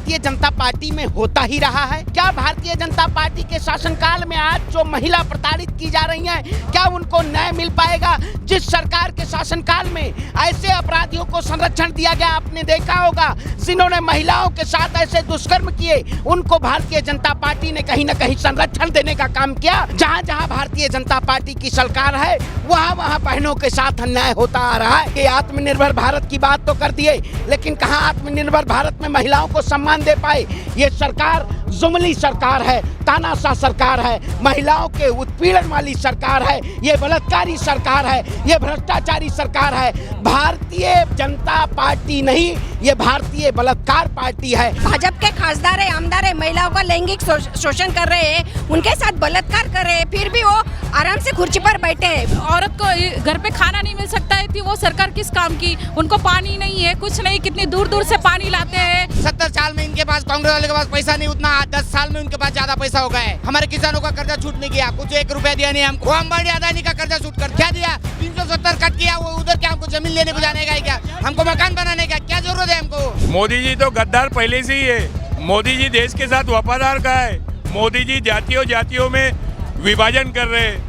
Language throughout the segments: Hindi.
भारतीय जनता पार्टी में होता ही रहा है। क्या भारतीय जनता पार्टी के शासनकाल में आज जो महिला प्रताड़ित की जा रही हैं, क्या उनको न्याय मिल पाएगा? जिस सरकार के शासनकाल में ऐसे अपराधियों को संरक्षण दिया गया, आपने देखा होगा, जिन्होंने महिलाओं के साथ ऐसे दुष्कर्म किए, उनको भारतीय जनता पार्टी ने कहीं न कहीं संरक्षण देने का काम किया। जहां जहां भारतीय जनता पार्टी की सरकार है, वहां वहां बहनों के साथ अन्याय होता आ रहा है। कि आत्मनिर्भर भारत की बात तो कर दिए, लेकिन कहां आत्मनिर्भर भारत में महिलाओं को सम्मान दे पाए? ये सरकार जुमली सरकार है, तानाशाह सरकार है, महिलाओं के उत्पीड़न वाली सरकार है, ये बलात्कारी सरकार है, ये भ्रष्टाचारी सरकार है। भारतीय जनता पार्टी नहीं, ये भारतीय बलात्कार पार्टी है। भाजपा के खासदार है, आमदार है, महिलाओं का लैंगिक शोषण कर रहे हैं, उनके साथ बलात्कार कर रहे हैं, फिर भी वो आराम से कुर्सी पर बैठे हैं। औरत को घर पे खाना नहीं मिल सकता है, थी वो सरकार किस काम की? उनको पानी नहीं है, कुछ नहीं, कितनी दूर दूर से पानी लाते हैं। 70 साल में इनके पास, कांग्रेस वाले के पास पैसा नहीं उतना, 10 साल में उनके पास ज्यादा पैसा हो गया है। हमारे किसानों का कर्जा छूट नहीं किया, कुछ 1 रुपया दिया नहीं हमको। अंबानी अदानी का कर्जा छूट कर क्या दिया? 370 कट किया, वो उधर क्या हमको जमीन लेने को जाने का है क्या? हमको मकान बनाने का क्या जरूरत है हमको? मोदी जी तो गद्दार पहले से ही है। मोदी जी देश के साथ वफादार का है। मोदी जी जातियों में विभाजन कर रहे हैं,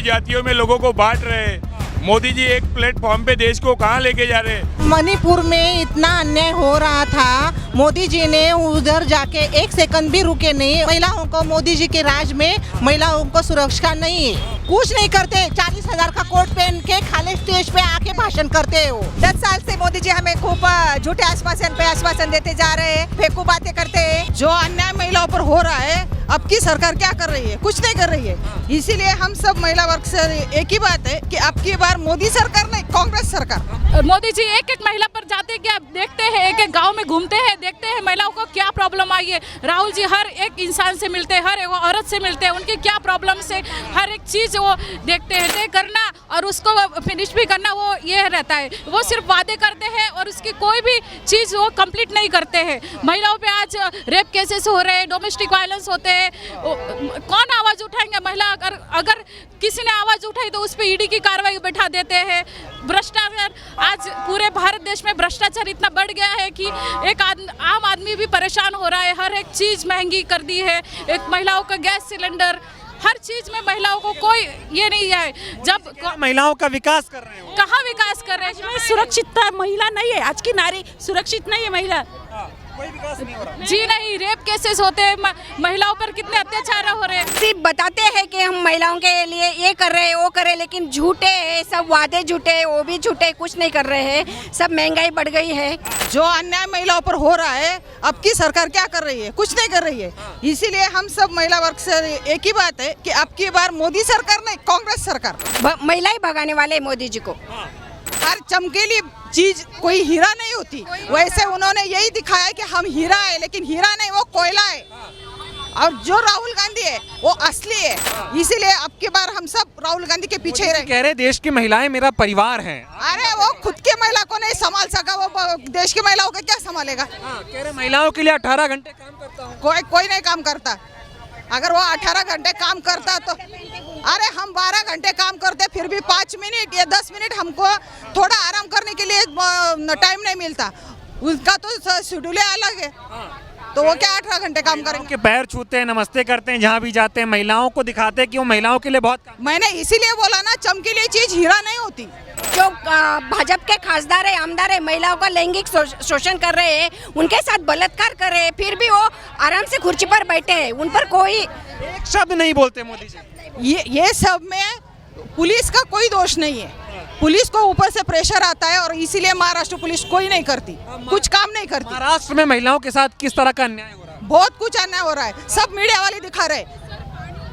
जातियों में लोगों को बांट रहे हैं। मोदी जी एक प्लेटफॉर्म पे देश को कहाँ लेके जा रहे हैं? मणिपुर में इतना अन्याय हो रहा था, मोदी जी ने उधर जाके 1 सेकंड भी रुके नहीं। महिलाओं को मोदी जी के राज में महिलाओं को सुरक्षा नहीं है, कुछ नहीं करते। 40,000 का कोट पहन के खाली स्टेज पे आके भाषण करते हो। 10 साल से मोदी जी हमें खूब झूठे आश्वासन पे आश्वासन देते जा रहे हैं, फेंकू बातें करते हैं। जो अन्याय महिलाओं पर हो रहा है, अब की सरकार क्या कर रही है? कुछ नहीं कर रही है। इसीलिए हम सब महिला वर्ग से एक ही बात है कि अब की बार मोदी सरकार नहीं, कांग्रेस सरकार। मोदी जी एक एक महिला पर जाते क्या देखते हैं, एक एक गांव में घूमते हैं, देखते हैं महिलाओं को क्या प्रॉब्लम आई है। राहुल जी हर एक इंसान से मिलते हैं, हर एक औरत से मिलते हैं, उनकी क्या प्रॉब्लम से हर एक चीज वो देखते हैं। तय करना और उसको फिनिश भी करना, वो ये रहता है। वो सिर्फ वादे करते हैं और उसकी कोई भी चीज वो कंप्लीट नहीं करते हैं। महिलाओं पे आज रेप केसेस हो रहे हैं, डोमेस्टिक वायलेंस होते हैं। कौन आवाज उठाएंगे? महिला अगर किसी ने आवाज उठाई तो उस पर ईडी की कार्रवाई बैठा देते हैं। भ्रष्टाचार, आज पूरे भारत देश में भ्रष्टाचार इतना बढ़ गया है कि एक आम आदमी भी परेशान हो रहा है। हर एक चीज महंगी कर दी है। एक महिलाओं का गैस सिलेंडर, हर चीज में महिलाओं को कोई ये नहीं है। जब महिलाओं का विकास कर रहे हो, कहाँ विकास कर रहे हैं? सुरक्षितता महिला नहीं है, आज की नारी सुरक्षित नहीं है। महिला कोई विकास नहीं हो रहा। जी नहीं, रेप केसेस होते हैं, महिलाओं पर कितने अत्याचार हो रहे हैं। सिर्फ बताते हैं कि हम महिलाओं के लिए ये कर रहे हैं, वो कर रहे हैं, लेकिन झूठे हैं सब, वादे झूठे, वो भी झूठे, कुछ नहीं कर रहे हैं। सब महंगाई बढ़ गई है। जो अन्याय महिलाओं पर हो रहा है, अब की सरकार क्या कर रही है? कुछ नहीं कर रही है। इसीलिए हम सब महिला वर्ग से एक ही बात है कि अब की बार मोदी सरकार नहीं, कांग्रेस सरकार। महिलाएं भगाने वाले मोदी जी को। हर चमकीली चीज कोई हीरा नहीं होती, वैसे उन्होंने यही दिखाया कि हम हीरा है, लेकिन हीरा नहीं, वो कोयला है। और जो राहुल गांधी है वो असली है। इसीलिए अब की बार हम सब राहुल गांधी के पीछे रहे। कह रहे देश की महिलाएं मेरा परिवार हैं। अरे वो खुद की महिला को नहीं संभाल सका, वो देश की महिलाओं को क्या संभालेगा? कह रहे महिलाओं के लिए 18 घंटे काम करता हूँ। कोई नहीं काम करता। अगर वो 18 घंटे काम करता तो, अरे हम 12 घंटे काम करते, फिर भी 5 मिनट या 10 मिनट हमको थोड़ा आराम करने के लिए टाइम नहीं मिलता। उसका तो शेड्यूल अलग है, तो वो क्या 18 घंटे काम करेंगे? के पैर छूते हैं, नमस्ते करते हैं, जहाँ भी जाते हैं महिलाओं को दिखाते हैं कि वो महिलाओं के लिए बहुत। मैंने इसीलिए बोला ना, चमकीली चीज हीरा नहीं होती। जो भाजपा के खासदार है, आमदार है, महिलाओं का लैंगिक शोषण कर रहे हैं, उनके साथ बलात्कार कर रहे हैं, फिर भी वो आराम से कुर्सी पर बैठे हैं। उन पर कोई एक शब्द नहीं बोलते मोदी जी। ये सब में पुलिस का कोई दोष नहीं है। पुलिस को ऊपर से प्रेशर आता है और इसीलिए महाराष्ट्र पुलिस कोई नहीं करती, कुछ काम नहीं करती। महाराष्ट्र में महिलाओं के साथ किस तरह का अन्याय हो रहा है? बहुत कुछ अन्याय हो रहा है, सब मीडिया वाले दिखा रहे।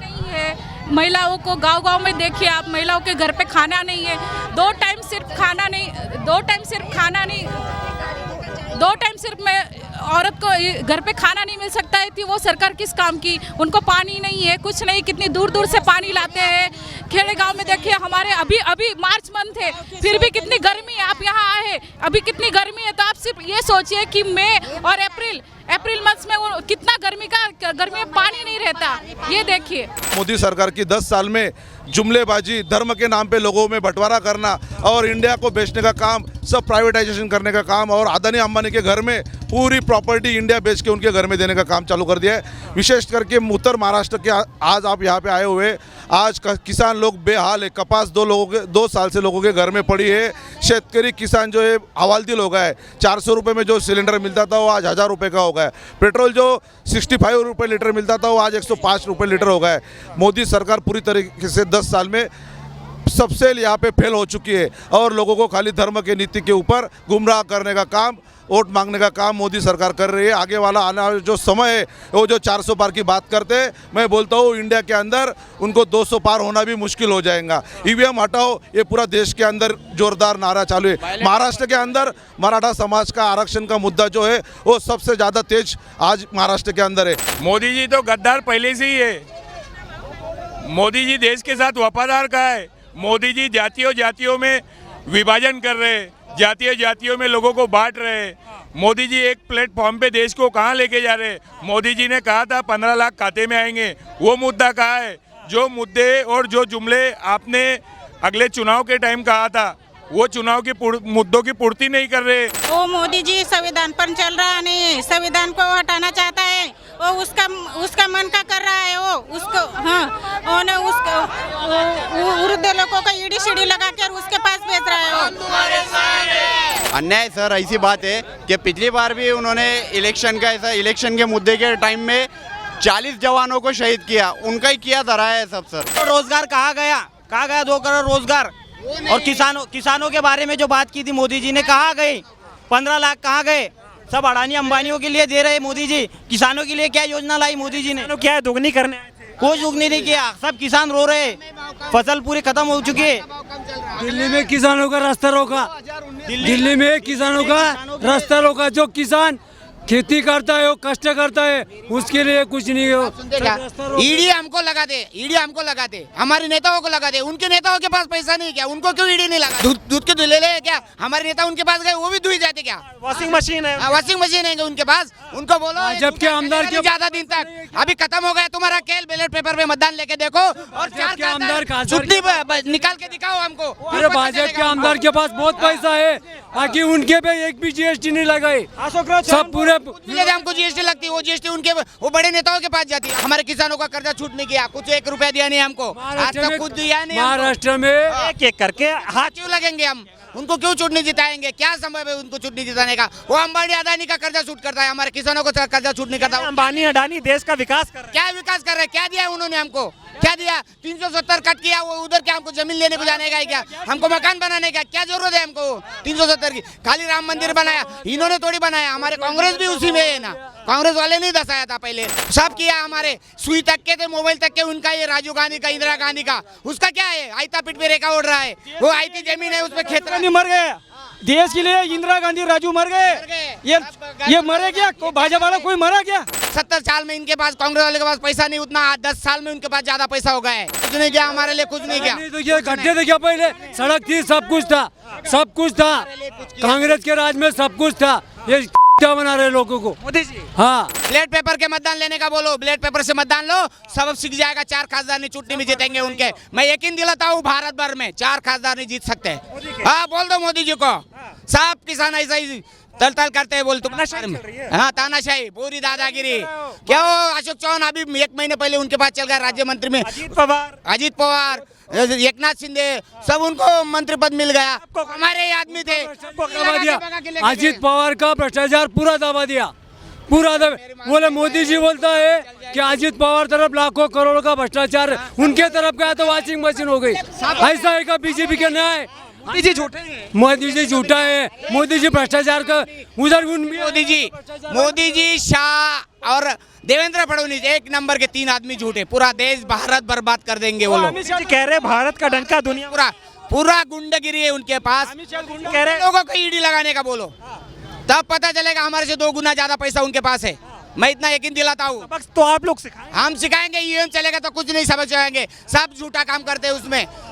नहीं है, महिलाओं को गांव-गांव में देखिए आप, महिलाओं के घर पे खाना नहीं है। 2 टाइम सिर्फ खाना नहीं, औरत को घर पे खाना नहीं मिल सकता है, थी वो सरकार किस काम की? उनको पानी नहीं है, कुछ नहीं, कितनी दूर दूर से पानी लाते हैं। खेड़े गांव में देखिए, हमारे अभी मार्च मंथ है, फिर भी कितनी गर्मी है। आप यहाँ आए, अभी कितनी गर्मी है, तो आप सिर्फ ये सोचिए कि मई और अप्रैल मंथ में कितना गर्मी में पानी नहीं रहता, ये देखिए। मोदी सरकार की 10 साल में जुमलेबाजी, धर्म के नाम पे लोगों में बंटवारा करना और इंडिया को बेचने का काम, सब प्राइवेटाइजेशन करने का काम और अदानी अंबानी के घर में पूरी प्रॉपर्टी इंडिया बेच के उनके घर में देने का काम चालू कर दिया है। विशेष करके उत्तर महाराष्ट्र के आज आप यहाँ पे आए हुए, आज किसान लोग बेहाल है। कपास 2 साल से लोगों के घर में पड़ी है। शेतकरी किसान जो है हवालदिल हो गया है। 400 रुपये में जो सिलेंडर मिलता था वो आज 1000 रुपये का हो गया है। पेट्रोल जो 65 रुपये लीटर मिलता था वो आज 105 रुपये लीटर हो गया है। मोदी सरकार पूरी तरीके से 10 साल में सबसे यहाँ पे फेल हो चुकी है और लोगों को खाली धर्म के नीति के ऊपर गुमराह करने का काम, वोट मांगने का काम मोदी सरकार कर रही है। आगे वाला आने वाला जो समय है वो जो 400 पार की बात करते हैं, मैं बोलता हूँ इंडिया के अंदर उनको 200 पार होना भी मुश्किल हो जाएगा। ईवीएम हटाओ, ये पूरा देश के अंदर जोरदार नारा चालू है। महाराष्ट्र के अंदर मराठा समाज का आरक्षण का मुद्दा जो है वो सबसे ज़्यादा तेज आज महाराष्ट्र के अंदर है। मोदी जी तो गद्दार पहले से ही है। मोदी जी देश के साथ वफादार का है। मोदी जी जातियों में विभाजन कर रहे हैं, जातियों में लोगों को बांट रहे हैं। मोदी जी एक प्लेटफॉर्म पे देश को कहाँ लेके जा रहे हैं? मोदी जी ने कहा था 15 लाख खाते में आएंगे, वो मुद्दा कहाँ है? जो मुद्दे और जो जुमले आपने अगले चुनाव के टाइम कहा था, वो चुनाव की मुद्दों की पूर्ति नहीं कर रहे। वो मोदी जी संविधान पर चल रहा नहीं है, संविधान को हटाना चाहता है। वो उसका मन का कर रहा है। वो उसको वृद्ध लोगों को ईडी सीडी लगा कर उसके पास भेज रहा है। वो अन्याय सर, ऐसी बात है कि पिछली बार भी उन्होंने इलेक्शन के मुद्दे के टाइम में 40 जवानों को शहीद किया, उनका ही किया धरा है सब सर। तो रोजगार कहाँ गया 2 करोड़ रोजगार? और किसानों के बारे में जो बात की थी मोदी जी ने, कहाँ गए 15 लाख? कहाँ गए? सब अडानी अंबानियों के लिए दे रहे मोदी जी। किसानों के लिए क्या योजना लाई मोदी जी ने? तो क्या है, दुगनी करने आए थे? कोई दुगनी नहीं किया। सब किसान रो रहे, फसल पूरी खत्म हो चुकी है। दिल्ली में किसानों का रास्ता रोका, दिल्ली में किसानों का रास्ता रोका। जो किसान खेती करता है, वो कष्ट करता है, उसके लिए कुछ नहीं हो। ईडी हमको लगा दे, हमारे नेताओं को लगा दे। उनके नेताओं के पास पैसा नहीं क्या? उनको क्यों ईडी नहीं लगा? दूध के धुले ले क्या? हमारे नेता उनके पास गए, वो भी धुई जाते क्या? वॉशिंग मशीन है, वॉशिंग मशीन है उनके पास। उनको बोलो जबकि आमदार के ज्यादा दिन तक अभी खत्म हो गया तुम्हारा खेल। बैलेट पेपर पे मतदान लेके देखो और 4 आमदार छुट्टी निकाल के दिखाओ हमको। अरे भाजपा के आमदार के पास बहुत पैसा है, ताकि उनके पे एक भी जीएसटी नहीं लगाए। सब पूरे हमको जीएसटी लगती है, वो जीएसटी उनके वो बड़े नेताओं के पास जाती है। हमारे किसानों का कर्जा छूट नहीं किया, कुछ 1 रुपया दिया नहीं हमको, आज तक कुछ दिया नहीं। महाराष्ट्र में एक करके हाथ क्यों लगेंगे हम? उनको क्यों चुटनी जिताएंगे? क्या संभव है उनको चुटनी जिताने का? वो अंबानी अदानी का कर्जा छूट करता है, हमारे किसानों को कर्जा छूट नहीं करता। अंबानी अडानी देश का विकास कर रहे हैं। क्या विकास कर रहे हैं? क्या दिया उन्होंने हमको? क्या दिया? 370 कट किया, वो उधर क्या हमको जमीन लेने को जाने का है क्या? हमको मकान बनाने का क्या जरूरत है हमको? 370 की खाली राम मंदिर बनाया, इन्होंने थोड़ी बनाया। हमारे कांग्रेस भी उसी में है ना, कांग्रेस वाले नहीं दसाया था पहले, सब किया। हमारे सुई तक के थे, मोबाइल तक के उनका, ये राजीव गांधी का, इंदिरा गांधी का, उसका क्या है? आयता पीठ पे रेखा उड़ रहा है। वो आयती जमीन है, उसमें खेत मर गए देश के लिए। इंदिरा गांधी, राजू मर गए। ये मरे क्या? भाजपा वाला कोई मरा क्या? 70 साल में इनके पास, कांग्रेस वाले के पास पैसा नहीं उतना, 10 साल में उनके पास ज्यादा पैसा हो गया है। कुछ नहीं किया हमारे लिए, कुछ नहीं किया। तो गड्ढे थे क्या? पहले सड़क थी, सब कुछ था। कांग्रेस के राज में सब कुछ था। ये क्या बना रहे लोगों को मोदी जी? हाँ, ब्लेड पेपर के मतदान लेने का बोलो, ब्लेड पेपर से मतदान लो, सब सीख जाएगा। 4 खासदार नहीं चुटनी में जीतेंगे उनके। मैं यकीन दिलाता हूँ, भारत भर में 4 खासदार नहीं जीत सकते। हाँ, बोल दो मोदी जी को। सब किसान ऐसा ही तल करते हैं, बोल तुम। हाँ, तानाशाही, पूरी दादागिरी। क्या हो अशोक चौहान अभी 1 महीने पहले उनके पास चल गया राज्य मंत्री में। अजीत पवार, एकनाथ शिंदे, सब उनको मंत्री पद मिल गया। हमारे आदमी थे। अजीत पवार का भ्रष्टाचार पूरा दबा दिया, बोले मोदी जी बोलता है कि अजीत पवार तरफ लाखों करोड़ों का भ्रष्टाचार, उनके तरफ गया तो वॉशिंग मशीन हो गई। ऐसा है का बीजेपी के न्याय? मोदी जी झूठे हैं, मोदी जी झूठा है, मोदी जी भ्रष्टाचार का उधर। मोदी जी, शाह और देवेंद्र फडणवीस 1 नंबर के 3 आदमी झूठे। पूरा देश, भारत बर्बाद कर देंगे वो लोग। कह रहे भारत का डंका दुनिया पूरा गुंडागिरी है उनके पास। कह रहे लोगों को ईडी लगाने का बोलो, तब पता चलेगा हमारे से 2 गुना ज्यादा पैसा उनके पास है। मैं इतना यकीन दिलाता हूँ। सबक तो आप लोग सिखाएं। हम सिखाएंगे, ईवीएम चलेगा तो कुछ नहीं समझ जाएंगे। सब झूठा काम करते हैं,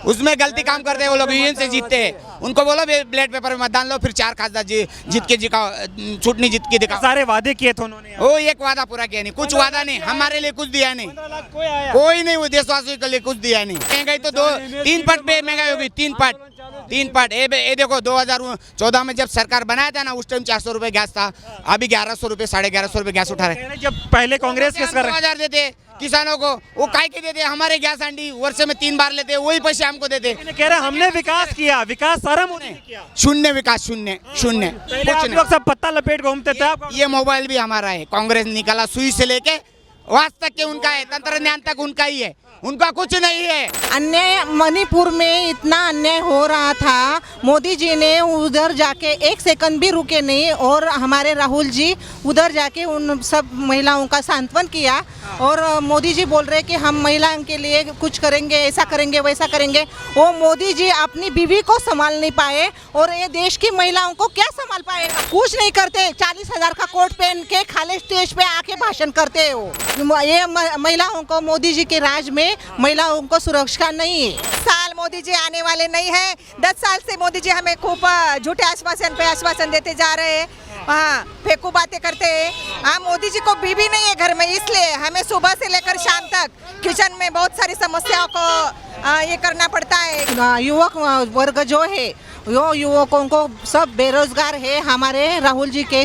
उसमें गलती काम करते हैं वो लोग, ईवीएम से जीतते हैं। उनको बोलो ब्लैक पेपर में मतदान लो, फिर 4 खासदार जीत के दिखाओ, छुटनी जीत के दिखाओ। सारे वादे किए थे उन्होंने, वो एक वादा पूरा किया नहीं, कुछ वादा नहीं, हमारे लिए कुछ दिया नहीं, कोई नहीं, वो देशवासियों के लिए कुछ दिया नहीं। महंगाई तो 3 पट पे महंगाई होगी, 3 पट। ये देखो 2014 में जब सरकार बनाया था ना, उस टाइम 400 रुपए गैस था, अभी 1100 रुपए 1150 रुपए गैस उठा रहे। जब पहले कांग्रेस के 2000 देते किसानों को, वो काय के देते, हमारे गैस आंटी वर्ष में 3 बार लेते, वही पैसे हमको देते। कह रहे हमने विकास किया, विकास सारा मोदी ने किया। शून्य विकास, शून्य। पहले आप लोग सब पत्ता लपेट घूमते थे, ये मोबाइल भी हमारा है, कांग्रेस निकाला, सुई से लेके वास तक के उनका है, तंत्रज्ञान तक उनका ही है, उनका कुछ नहीं है। अन्याय मणिपुर में इतना अन्याय हो रहा था, मोदी जी ने उधर जाके 1 सेकंड भी रुके नहीं, और हमारे राहुल जी उधर जाके उन सब महिलाओं का सांत्वन किया। और मोदी जी बोल रहे कि हम महिलाओं के लिए कुछ करेंगे, ऐसा करेंगे, वैसा करेंगे। वो मोदी जी अपनी बीवी को संभाल नहीं पाए, और ये देश की महिलाओं को क्या संभाल पाएगा? कुछ नहीं करते, 40,000 का कोट पहन के खाली स्टेज पे आके भाषण करते हैं वो। ये महिलाओं को, मोदी जी के राज में महिलाओं को सुरक्षा नहीं है। साल मोदी जी आने वाले नहीं है। 10 साल से मोदी जी हमें खूब झूठे आश्वासन पे आश्वासन देते जा रहे हैं, हाँ, फेंकू बातें करते हैं। हाँ, मोदी जी को बीवी नहीं है घर में, इसलिए हमें सुबह से लेकर शाम तक किचन में बहुत सारी समस्याओं को ये करना पड़ता है। युवक वर्ग जो है, वो युवकों को सब बेरोजगार है। हमारे राहुल जी के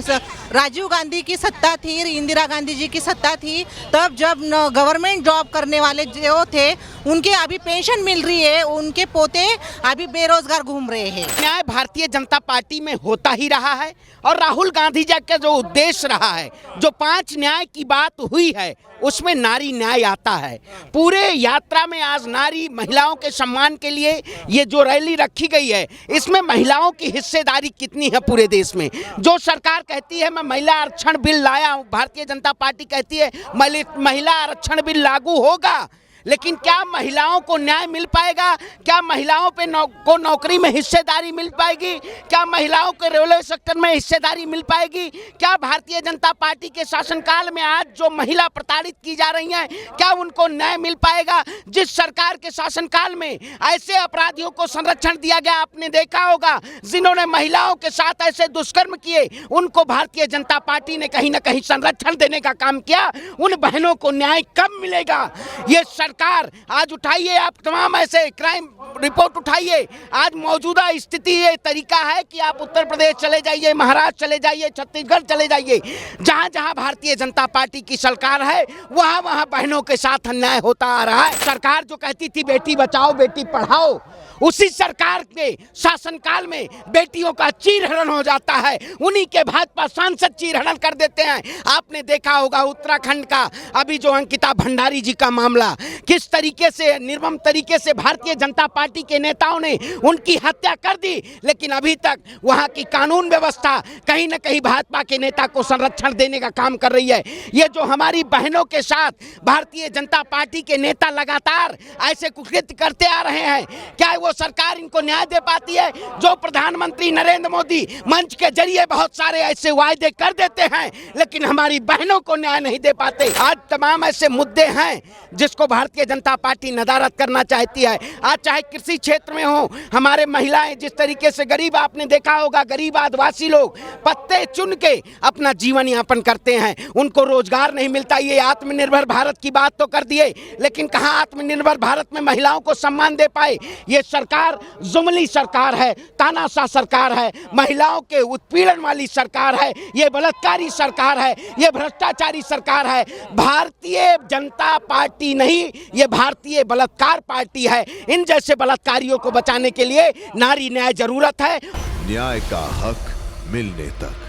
राजीव गांधी की सत्ता थी, इंदिरा गांधी जी की सत्ता थी, तब जब गवर्नमेंट जॉब करने वाले जो थे उनके अभी पेंशन मिल रही है, उनके पोते अभी बेरोजगार घूम रहे हैं। न्याय भारतीय जनता पार्टी में होता ही रहा है, और राहुल गांधी जी का जो उद्देश्य रहा है, जो 5 न्याय की बात हुई है, उसमें नारी न्याय आता है। पूरे यात्रा में आज नारी महिलाओं के सम्मान के लिए ये जो रैली रखी गई है, इसमें महिलाओं की हिस्सेदारी कितनी है पूरे देश में। जो सरकार कहती है मैं महिला आरक्षण बिल लाया हूँ, भारतीय जनता पार्टी कहती है महिला आरक्षण बिल लागू होगा, लेकिन क्या महिलाओं को न्याय मिल पाएगा? क्या महिलाओं पे को नौकरी में हिस्सेदारी मिल पाएगी? क्या महिलाओं को रेलवे सेक्टर में हिस्सेदारी मिल पाएगी? क्या भारतीय जनता पार्टी के शासनकाल में आज जो महिला प्रताड़ित की जा रही हैं, क्या उनको न्याय मिल पाएगा? जिस सरकार के शासनकाल में ऐसे अपराधियों को संरक्षण दिया गया, आपने देखा होगा, जिन्होंने महिलाओं के साथ ऐसे दुष्कर्म किए, उनको भारतीय जनता पार्टी ने कहीं ना कहीं संरक्षण देने का काम किया। उन बहनों को न्याय कब मिलेगा? ये सरकार आज उठाइए, आप तमाम ऐसे क्राइम रिपोर्ट उठाइए। आज मौजूदा स्थिति ये तरीका है कि आप उत्तर प्रदेश चले जाइए, महाराष्ट्र चले जाइए, छत्तीसगढ़ चले जाइए, जहां जहां भारतीय जनता पार्टी की सरकार है, वहां वहां बहनों के साथ अन्याय होता आ रहा है। सरकार जो कहती थी बेटी बचाओ बेटी पढ़ाओ, उसी सरकार के शासनकाल में बेटियों का चीरहरण हो जाता है, उन्हीं के भाजपा सांसद चीरहरण कर देते हैं। आपने देखा होगा उत्तराखंड का अभी जो अंकिता भंडारी जी का मामला, किस तरीके से निर्मम तरीके से भारतीय जनता पार्टी के नेताओं ने उनकी हत्या कर दी, लेकिन अभी तक वहां की कानून व्यवस्था कहीं न कहीं भाजपा के नेता को संरक्षण देने का काम कर रही है। ये जो हमारी बहनों के साथ भारतीय जनता पार्टी के नेता लगातार ऐसे कुकृत्य करते आ रहे हैं, क्या वो सरकार इनको न्याय दे पाती है? जो प्रधानमंत्री नरेंद्र मोदी मंच के जरिए बहुत सारे ऐसे वायदे कर देते हैं, लेकिन हमारी बहनों को न्याय नहीं दे पाते। आज तमाम ऐसे मुद्दे हैं जिसको भारतीय जनता पार्टी नदारद करना चाहती है। आज चाहे कृषि क्षेत्र में हो, हमारे महिलाएं जिस तरीके से गरीब, आपने देखा होगा गरीब आदिवासी लोग पत्ते चुन के अपना जीवन यापन करते हैं, उनको रोजगार नहीं मिलता। ये आत्मनिर्भर भारत की बात तो कर दिए, लेकिन कहाँ आत्मनिर्भर भारत में महिलाओं को सम्मान दे पाए? ये सरकार जुमली सरकार है, तानाशाह सरकार है, महिलाओं के उत्पीड़न वाली सरकार है, ये बलात्कारी सरकार है, ये भ्रष्टाचारी सरकार है। भारतीय जनता पार्टी नहीं, ये भारतीय बलात्कार पार्टी है। इन जैसे बलात्कारियों को बचाने के लिए नारी न्याय जरूरत है। न्याय का हक मिलने तक।